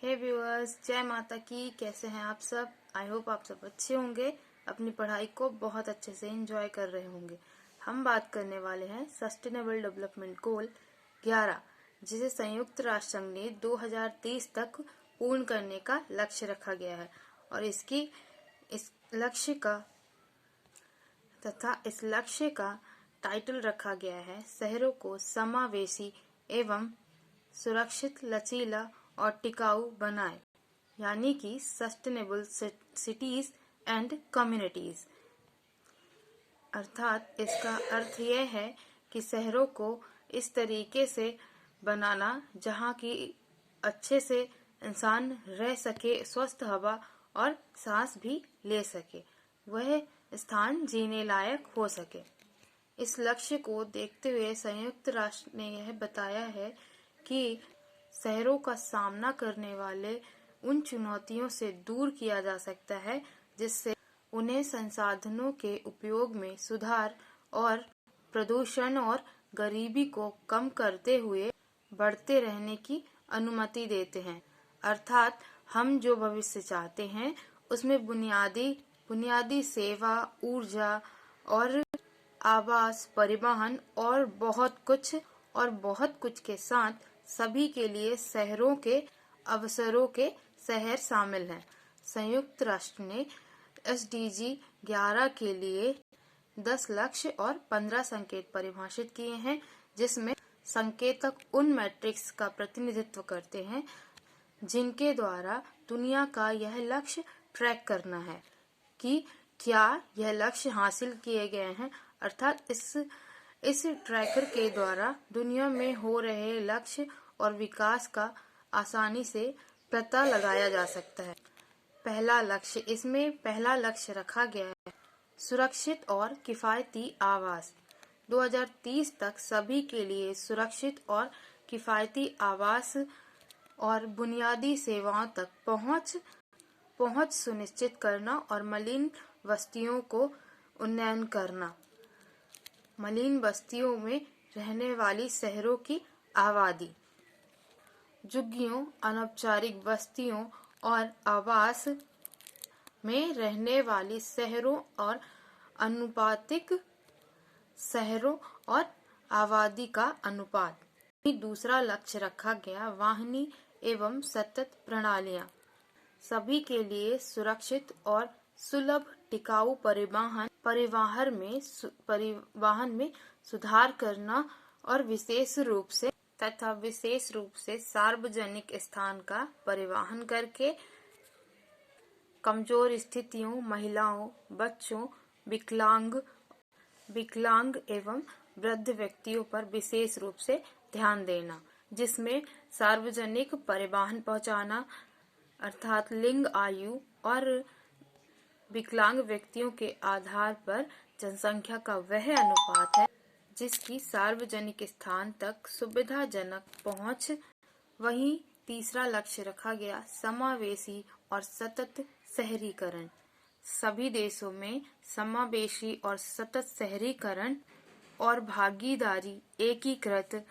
हे viewers, जय माता की। कैसे हैं आप सब? आई होप आप सब अच्छे होंगे, अपनी पढ़ाई को बहुत अच्छे से एंजॉय कर रहे होंगे। हम बात करने वाले हैं सस्टेनेबल डेवलपमेंट गोल 11, जिसे संयुक्त राष्ट्र संघ ने 2030 तक पूर्ण करने का लक्ष्य रखा गया है। और इस लक्ष्य का टाइटल रखा गया है शहरों को समावेशी एवं सुरक्षित, लचीला और टिकाऊ बनाए, यानी कि सस्टेनेबल सिटीज एंड कम्युनिटीज। अर्थात इसका अर्थ यह है कि शहरों को इस तरीके से बनाना जहाँ की अच्छे से इंसान रह सके, स्वस्थ हवा और सांस भी ले सके, वह स्थान जीने लायक हो सके। इस लक्ष्य को देखते हुए संयुक्त राष्ट्र ने यह बताया है कि शहरों का सामना करने वाले उन चुनौतियों से दूर किया जा सकता है जिससे उन्हें संसाधनों के उपयोग में सुधार और प्रदूषण और गरीबी को कम करते हुए बढ़ते रहने की अनुमति देते हैं। अर्थात हम जो भविष्य चाहते हैं उसमें बुनियादी सेवा, ऊर्जा और आवास, परिवहन और बहुत कुछ के साथ सभी के लिए शहरों के अवसरों के शहर शामिल हैं। संयुक्त राष्ट्र ने SDG 11 के लिए 10 लक्ष्य और 15 संकेत परिभाषित किए हैं, जिसमें संकेतक उन मैट्रिक्स का प्रतिनिधित्व करते हैं जिनके द्वारा दुनिया का यह लक्ष्य ट्रैक करना है कि क्या यह लक्ष्य हासिल किए गए हैं। अर्थात इस ट्रैकर के द्वारा दुनिया में हो रहे लक्ष्य और विकास का आसानी से पता लगाया जा सकता है। पहला लक्ष्य रखा गया है सुरक्षित और किफायती आवास। 2030 तक सभी के लिए सुरक्षित और किफायती आवास और बुनियादी सेवाओं तक पहुंच सुनिश्चित करना और मलिन बस्तियों को उन्नयन करना। मलिन बस्तियों में रहने वाली शहरों की आबादी, झुग्गियों, अनौपचारिक बस्तियों और आवास में रहने वाली शहरों और अनुपातिक शहरों और आबादी का अनुपात। दूसरा लक्ष्य रखा गया वाहिनी एवं सतत प्रणालियां। सभी के लिए सुरक्षित और सुलभ टिकाऊ परिवहन में सुधार करना और विशेष रूप से सार्वजनिक स्थान का परिवहन करके कमजोर स्थितियों, महिलाओं, बच्चों, विकलांग एवं वृद्ध व्यक्तियों पर विशेष रूप से ध्यान देना, जिसमें सार्वजनिक परिवहन पहुंचाना, अर्थात लिंग, आयु और विकलांग व्यक्तियों के आधार पर जनसंख्या का वह अनुपात है जिसकी सार्वजनिक स्थान तक सुविधाजनक पहुंच। वहीं तीसरा लक्ष्य रखा गया समावेशी और सतत शहरीकरण। सभी देशों में समावेशी और सतत शहरीकरण और भागीदारी, एकीकृत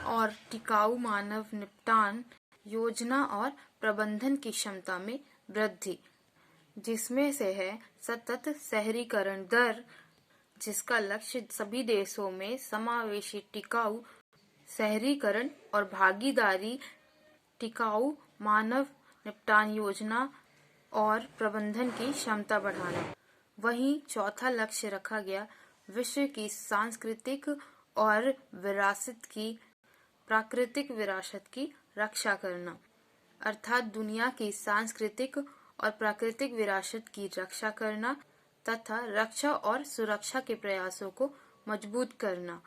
और टिकाऊ मानव निपटान योजना और प्रबंधन की क्षमता में वृद्धि, जिसमें से है सतत शहरीकरण दर, जिसका लक्ष्य सभी देशों में समावेशी, टिकाऊ शहरीकरण और भागीदारी, टिकाऊ मानव निपटान योजना और प्रबंधन की क्षमता बढ़ाना। वहीं चौथा लक्ष्य रखा गया विश्व की सांस्कृतिक और प्राकृतिक विरासत की रक्षा करना। अर्थात दुनिया की सांस्कृतिक और प्राकृतिक विरासत की रक्षा करना तथा रक्षा और सुरक्षा के प्रयासों को मजबूत करना।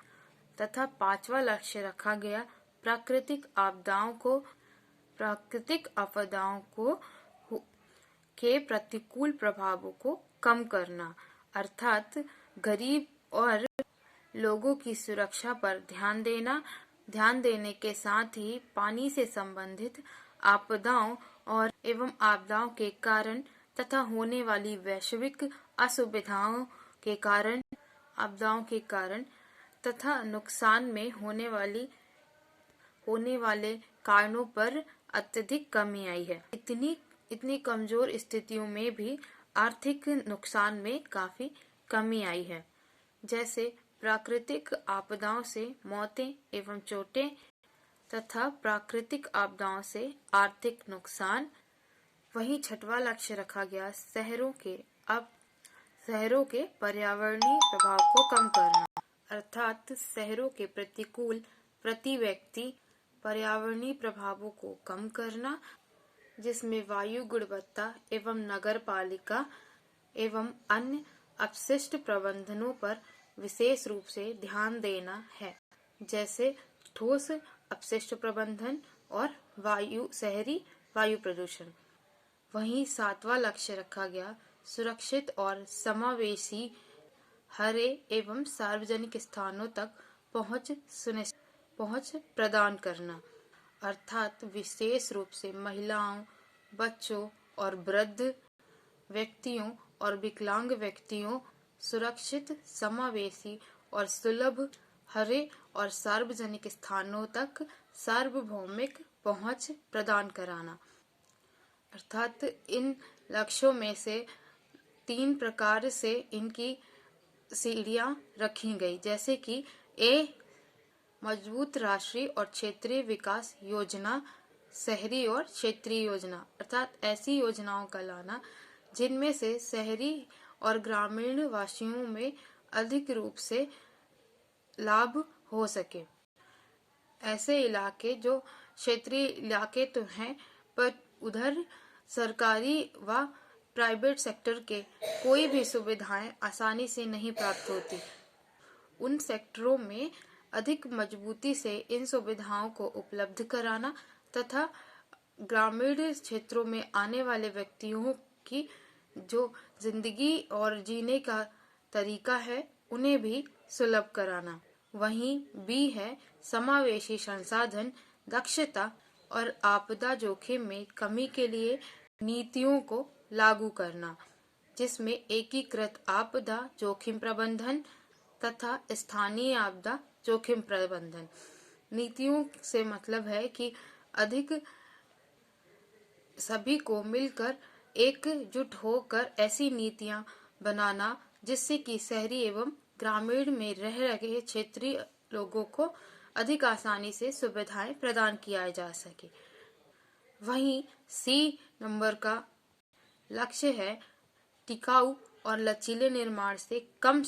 तथा पांचवा लक्ष्य रखा गया प्राकृतिक आपदाओं के प्रतिकूल प्रभावों को कम करना। अर्थात गरीब और लोगों की सुरक्षा पर ध्यान देने के साथ ही पानी से संबंधित आपदाओं के कारण तथा होने वाली वैश्विक असुविधाओं के कारण, आपदाओं के कारण तथा नुकसान में होने वाले कारणों पर अत्यधिक कमी आई है। इतनी कमजोर स्थितियों में भी आर्थिक नुकसान में काफी कमी आई है। जैसे प्राकृतिक आपदाओं से मौतें एवं चोटें तथा प्राकृतिक आपदाओं से आर्थिक नुकसान। वहीं छठवां लक्ष्य रखा गया शहरों के पर्यावरणीय प्रभाव को कम करना, अर्थात शहरों के प्रतिकूल प्रति व्यक्ति पर्यावरणीय प्रभावों को कम करना, जिसमें वायु गुणवत्ता एवं नगर पालिका एवं अन्य अपशिष्ट प्रबंधनों पर विशेष रूप से ध्यान देना है, जैसे ठोस अपशिष्ट प्रबंधन और शहरी वायु प्रदूषण। वहीं सातवां लक्ष्य रखा गया सुरक्षित और समावेशी हरे एवं सार्वजनिक स्थानों तक पहुंच प्रदान करना, अर्थात विशेष रूप से महिलाओं, बच्चों और वृद्ध व्यक्तियों और विकलांग व्यक्तियों सुरक्षित, समावेशी और सुलभ हरे और सार्वजनिक स्थानों तक सार्वभौमिक पहुंच प्रदान कराना। अर्थात इन लक्ष्यों में से 3 प्रकार से इनकी सीढ़ियां रखी गई, जैसे कि मजबूत राष्ट्रीय और क्षेत्रीय विकास योजना, शहरी और क्षेत्रीय योजना, अर्थात ऐसी योजनाओं का लाना जिनमें से शहरी और ग्रामीण वासियों में अधिक रूप से लाभ हो सके। ऐसे इलाके जो क्षेत्रीय इलाके तो हैं, पर उधर सरकारी व प्राइवेट सेक्टर के कोई भी सुविधाएं आसानी से नहीं प्राप्त होती। उन सेक्टरों में अधिक मजबूती से इन सुविधाओं को उपलब्ध कराना तथा ग्रामीण क्षेत्रों में आने वाले व्यक्तियों की जो जिंदगी और जीने का तरीका है उन्हें भी सुलभ कराना। वहीं बी है समावेशी संसाधन, दक्षता और आपदा जोखिम में कमी के लिए नीतियों को लागू करना, जिसमें एकीकृत आपदा जोखिम प्रबंधन तथा स्थानीय आपदा जोखिम प्रबंधन। नीतियों से मतलब है कि अधिक सभी को मिलकर एकजुट होकर ऐसी नीतियां बनाना जिससे कि शहरी एवं ग्रामीण में रह रहे क्षेत्रीय लोगों को अधिक आसानी से सुविधाएं प्रदान किया जा सके। वहीं सी नंबर का लक्ष्य है टिकाऊ और लचीले निर्माण से कम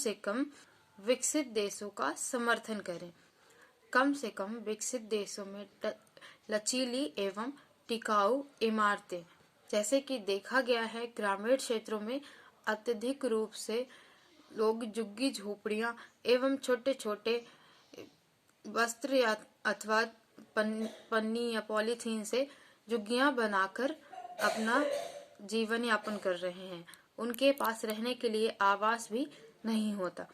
विकसित देशों का समर्थन करें। कम से कम विकसित देशों में लचीली एवं टिकाऊ इमारतें, जैसे कि देखा गया है ग्रामीण क्षेत्रों में अत्यधिक रूप से लोग झुग्गी झोपड़ियां एवं छोटे छोटे वस्त्र या अथवा पन्नी या पॉलीथीन से झुग्गियां बनाकर अपना जीवन यापन कर रहे हैं। उनके पास रहने के लिए आवास भी नहीं होता।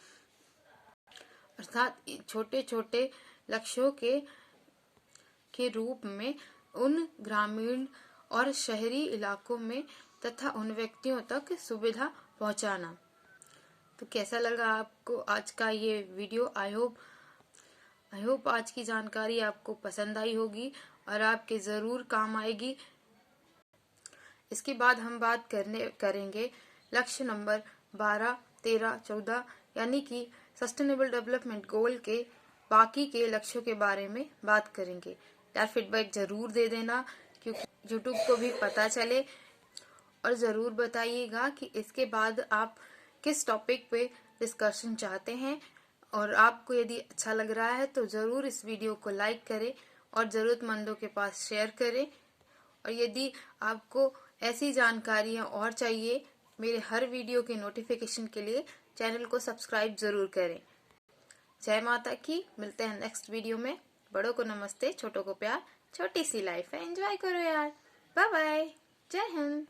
अर्थात छोटे छोटे लक्ष्यों के रूप में उन ग्रामीण और शहरी इलाकों में तथा उन व्यक्तियों तक सुविधा पहुंचाना। तो कैसा लगा आपको आज का ये वीडियो? आई होप आज की जानकारी आपको पसंद आई होगी और आपके जरूर काम आएगी। इसके बाद हम बात करेंगे लक्ष्य नंबर 12, 13, 14 यानी कि सस्टेनेबल डेवलपमेंट गोल के बाकी के लक्ष्यों के बारे में बात करेंगे। यार फीडबैक जरूर दे देना क्योंकि यूट्यूब को भी पता चले, और जरूर बताइएगा कि इसके बाद आप किस टॉपिक पे डिस्कशन चाहते हैं। और आपको यदि अच्छा लग रहा है तो जरूर इस वीडियो को लाइक करें और जरूरतमंदों के पास शेयर करें। और यदि आपको ऐसी जानकारियां और चाहिए मेरे हर वीडियो के नोटिफिकेशन के लिए चैनल को सब्सक्राइब जरूर करें। जय माता की। मिलते हैं नेक्स्ट वीडियो में। बड़ों को नमस्ते, छोटों को प्यार, छोटी सी लाइफ है, एंजॉय करो यार। बाय बाय, जय हिंद।